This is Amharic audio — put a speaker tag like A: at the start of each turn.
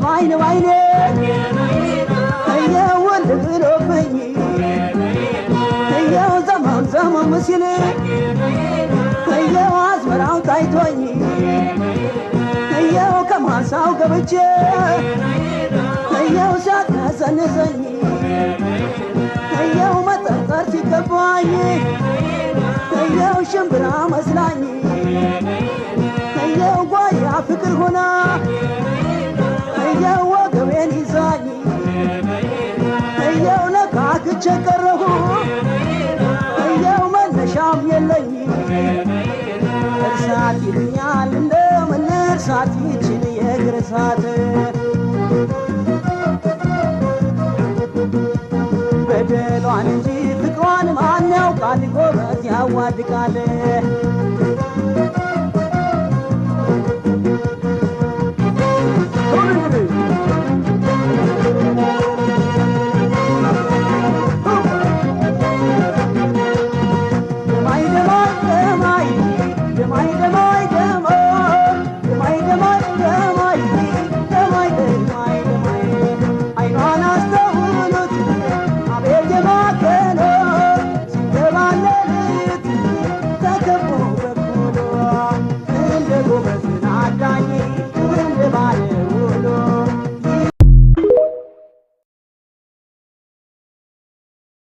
A: አይን ባይኔ እየው ወንድ ብሎብኝ እየው ዘመም ዘመም ሲል እየው አዝመራው ታይቶኝ እየው ከማሳው ገብቼ እየው ሲያቀሰንሰኝ እየው መጠርጠር ሲገባኝ እየው ሽምብራ መስላኝ እየው ጓያ ፍቅር ሆና እየው ወገቤን ይዛኝ እየው ነካክቼ ቀረሁ እየው መነሻም የለኝ እርሳት ይሉኛል እንደምን እርሳት ይችን የእግር እሳት በደሏን እንጂ ፍቅሯን ማን ያውቃል ጎበዝ ያዋድቃል